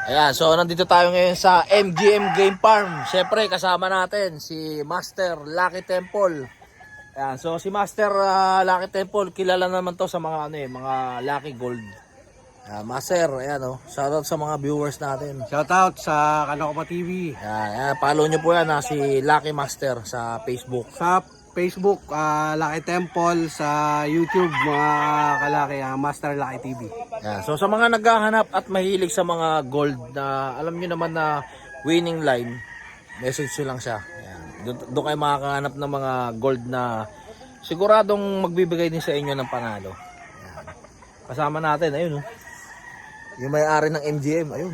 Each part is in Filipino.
Ayan, so nandito tayo ngayon sa MGM Game Farm. Siyempre, kasama natin si Master Lucky Temple. Ayan, so si Master Lucky Temple, kilala naman to sa mga mga Lucky Gold. Master, ayan shoutout sa mga viewers natin. Shoutout sa Kanokopa TV. Ayan, follow nyo po yan si Lucky Master sa Facebook. Sa Facebook, Lucky Temple. Sa YouTube, mga kalaki, Master Lucky TV. Ayan, so sa mga naghahanap at mahilig sa mga gold na alam nyo naman na winning line, message nyo lang siya. Ayan, doon kayo makakahanap ng mga gold na siguradong magbibigay din sa inyo ng panalo. Ayan. Kasama natin, ayun yung may-ari ng MGM, ayun.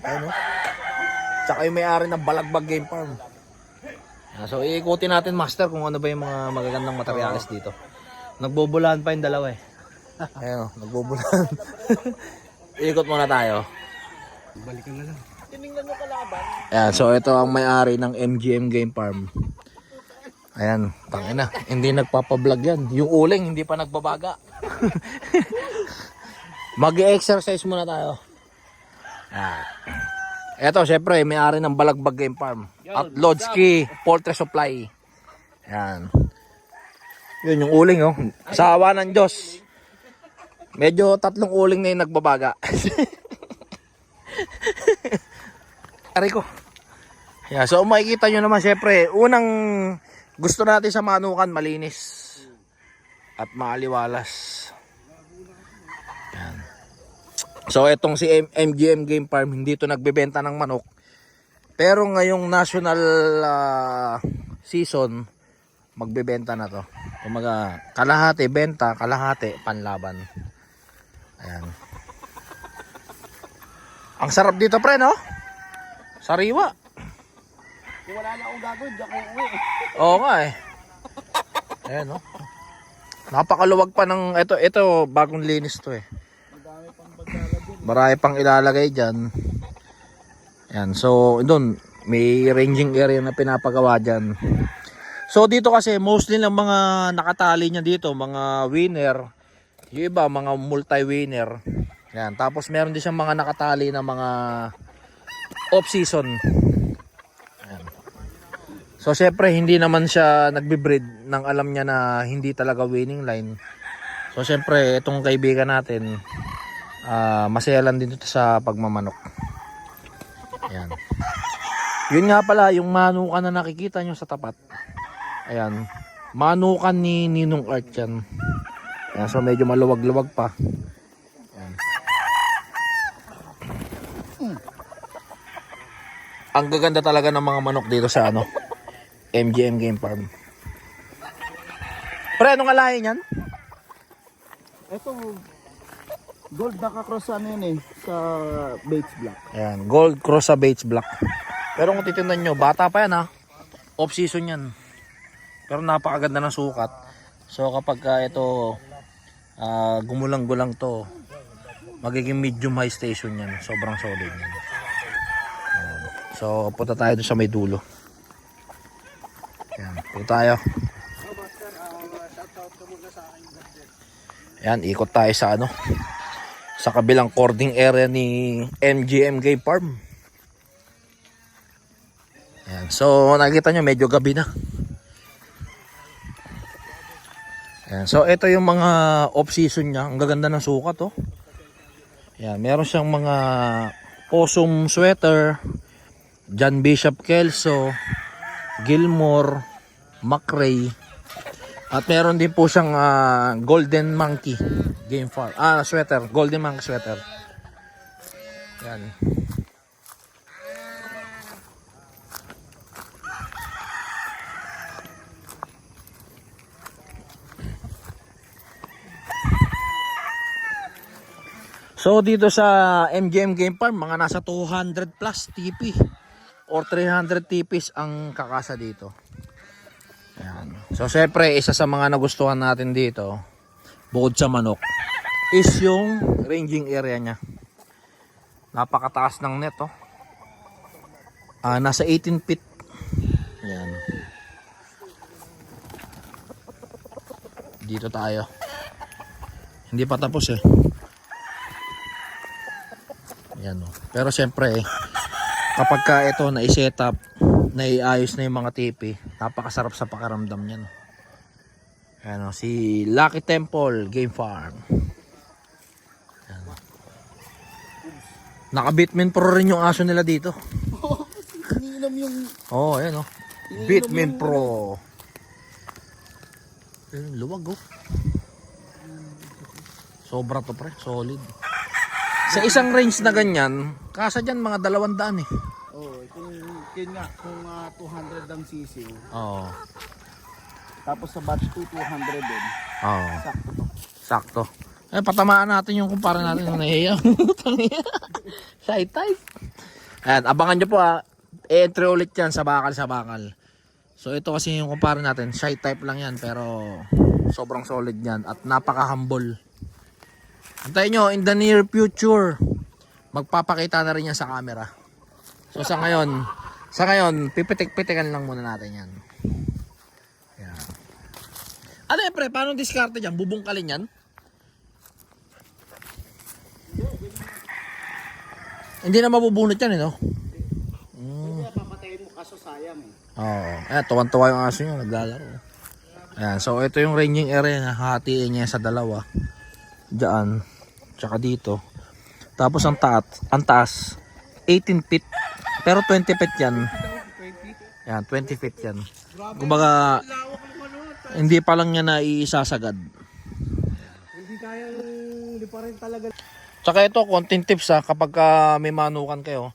Ayun Tsaka yung may-ari ng Balagbag Game Farm. So iikutin natin, Master, kung ano ba yung mga magagandang materyales dito. Nagbubulahan pa yung dalawa Ayun, nagbubulahan. Ikot muna tayo. Balikan na lang. Tinignan nyo kalaban. Ayan, so ito ang may-ari ng MGM Game Farm. Ayan, tangina, hindi nagpapablog yan. Yung uling, hindi pa nagbabaga. Mag-exercise muna tayo. Ito, syempre, may-ari ng Balagbag Game Farm. At Lodski Poultry Supply. Ayan. Yun yung uling, Sa awa ng Diyos. Medyo 3 uling na yung nagbabaga. Ari ko. Yeah, so makikita nyo naman, syempre, unang gusto natin sa manukan, malinis. At maaliwalas. Yan. So itong si MGM Game Farm, hindi to nagbebenta ng manok. Pero ngayong national season, magbebenta na to. Kumaga, kalahati benta, kalahati panlaban. Ayan. Ang sarap dito, pre, no? Sariwa. Kung wala na akong gagawin, di ako uwi. Oo nga Ayan, napakaluwag pa ng ito bagong linis to Marami pang ilalagay dyan. Ayan, so doon may ranging area na pinapagawa dyan. So dito kasi mostly ng mga nakatali niya dito, mga winner, yung iba mga multi-winner. Ayan, tapos meron din siyang mga nakatali na mga off-season. So syempre hindi naman siya nagbe-breed nang alam niya na hindi talaga winning line. So syempre itong kaibigan natin masaya lang din ito sa pagmamanok. Ayan. Yun nga pala yung manukan na nakikita nyo sa tapat. Ayan. Manukan ni Ninong Art yan. Ayan, so medyo maluwag-luwag pa. Ayan. Ang gaganda talaga ng mga manok dito sa MGM Game Farm. Pre, anong alahin yan? Ito, gold naka-cross sa sa Bates Black. Ayan, gold cross sa Bates Black. Pero kung titingnan nyo, bata pa yan off season yan. Pero napakaganda ng sukat. So kapag ito gumulang-gulang to, magiging medium high station yan. Sobrang solid yan. So punta tayo dun sa may dulo. Ayan, punta tayo. Ayan, ikot tayo sa sa kabilang cording area ni MGM Game Farm. Ayan, so nakikita nyo medyo gabi na. Ayan, so ito yung mga off season niya. Ang gaganda ng sukat Ayan, meron siyang mga possum sweater, John Bishop Kelso, Gilmore, McRae, at meron din po siyang Golden Monkey Game Farm sweater, Golden Monkey sweater. Yan. So dito sa MGM Game Farm, mga nasa 200 plus TP or 300 TPs ang kakasa dito. Ayan. So syempre isa sa mga nagustuhan natin dito, bukod sa manok, is yung ranging area niya. Napakataas ng net nasa 18 feet. Ayan. Dito tayo. Hindi pa tapos Yan o. Pero syempre kapag ka ito na-set up, naiayos na yung mga tipi, napakasarap sa pakiramdam niyan. Yan o, si Lucky Temple Game Farm. Yan. Naka-Bitmin Pro rin yung aso nila dito. Iniinom yung... Oo, ayan o. Bitmin Pro. Ayun, luwag oh. Sobra to pre, solid. Sa isang range na ganyan, kasa dyan mga 200 eh. Oo, kung kung 200 ang sisiw. Oo. Tapos sa batch 2, 200 din. Oo. Sakto to. Sakto. Eh, patamaan natin yung kumpara natin ng nahiya. Side type. Ayan, abangan nyo po entry ulit yan sa bakal. So ito kasi yung kumpara natin, side type lang yan pero sobrang solid yan at napaka-humble. Antayin nyo, in the near future, magpapakita na rin yan sa camera. So sa ngayon, pipitik-pitikan lang muna natin yan. Yan. Ano yan pre, paano diskarte dyan? Bubungkalin yan? Hindi na mabubunot yan eh, no? Kaya papatayin mo kaso sayang eh. Oo. Ayan, tuwan-tuwa yung aso nyo, naglalaro. Ayan, so ito yung ranging area na hatiin niya sa dalawa. Diyan, tsaka dito. Tapos ang taas, 18 feet. Pero 20 feet yan. Ayan, 20 feet yan. Kumbaga, hindi pa lang niya na iisasagad. Hindi kayang liparin talaga. Tsaka ito, konting tips kapag may manukan kayo.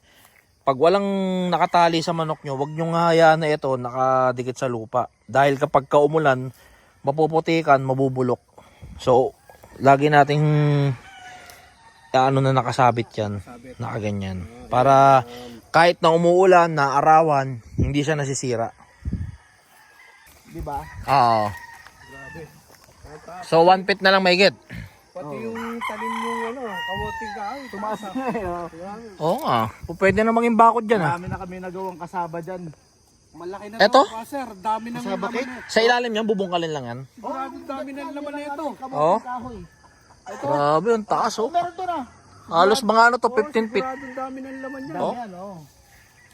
Pag walang nakatali sa manok nyo, wag nyo nga hayaan na ito nakadikit sa lupa. Dahil kapag kaumulan, mapuputikan, mabubulok. So, lagi nating na nakasabit yan, nakaganyan. Para kahit na umuulan, na arawan, hindi siya nasisira. Di ba? Oo. Grabe. So, 1 feet na lang mahigit. Pati yung talim yung kamoting kahoy, tumaas na eh. Oo nga. Pwede na maging bakod dyan Dami na kami nagawang kasaba dyan. Malaki na Eto? to, sir. Dami na naman eh. Sa ilalim yan, bubungkalin lang yan. Sigurado dami na naman na ito. Oo. Kahoy. Grabe, ang taas oh. Meron to na. Halos mga 15 feet. Sigurado dami na naman yan. Oh. Yan,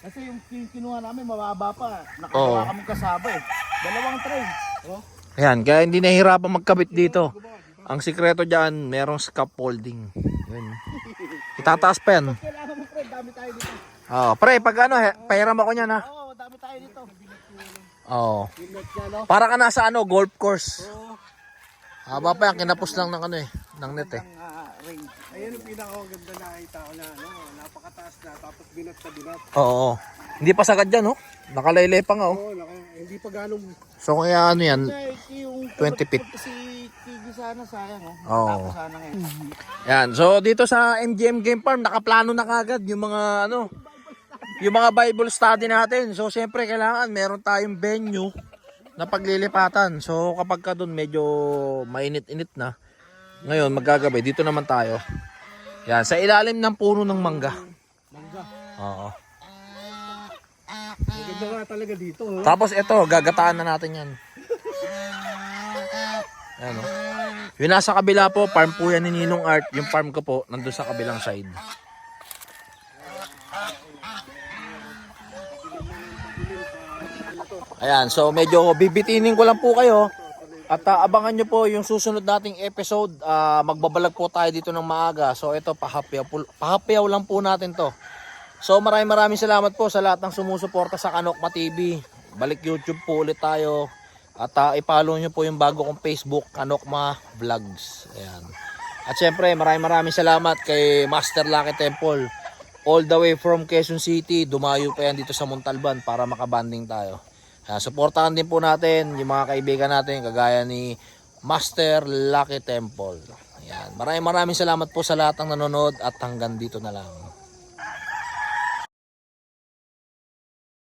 Kasi yung kinuha namin mababa pa. Nakagawa kami kasaba eh. 2 tray. Oh. Ayan, kaya hindi nahihirapan magkabit dito. Ang sikreto dyan, merong scaffolding. Yun. Itataas pa yan. Kailangan mo pre, dami tayo dito. Oh, pre, pag pahiram ako niyan ha. Oo, dami tayo dito. Oh. Pinot niya, no? Para ka nasa golf course. Oo. Haba pa yan, kinapos lang ng ng net eh. Range. Ayan ang pinakaganda na nakita ko na, napakataas na, tapos binat sa binat. Oo. Hindi pa sagad yan, oh. Nakalaylay pa nga, oh. Oo, hindi pa ganong... So, kaya yan, Yung 20 feet. Si Kigi sana sayang, Oo. Tapos sana ngayon. Yan. So, dito sa MGM Game Farm, nakaplano na kagad yung mga, yung mga Bible study natin. So, siyempre, kailangan meron tayong venue na paglilipatan. So, kapag ka doon medyo mainit-init na, ngayon, maggagabi, dito naman tayo. Yan, sa ilalim ng puno ng mangga. Mangga. Oo. Maganda nga talaga dito. Tapos ito, gagataan na natin yan. Ayan, oh. Yung nasa kabila po, farm po yan ni Ninong Art. Yung farm ko po, nandun sa kabilang side. Ayan, so medyo bibitinin ko lang po kayo. At abangan nyo po yung susunod nating episode. Magbabalag po tayo dito ng maaga. So ito, pahapyaw lang po natin to. So maraming salamat po sa lahat ng sumusuporta sa Kanokma TV. Balik YouTube po ulit tayo. At i-follow nyo po yung bago kong Facebook, Kanokma Vlogs. Ayan. At syempre maraming salamat kay Master Lucky Temple. All the way from Quezon City, dumayo pa yan dito sa Montalban para makabanding tayo. Suportahan din po natin yung mga kaibigan natin kagaya ni Master Lucky Temple. Ayan. Maraming salamat po sa lahat ng nanonood at hanggang dito na lang.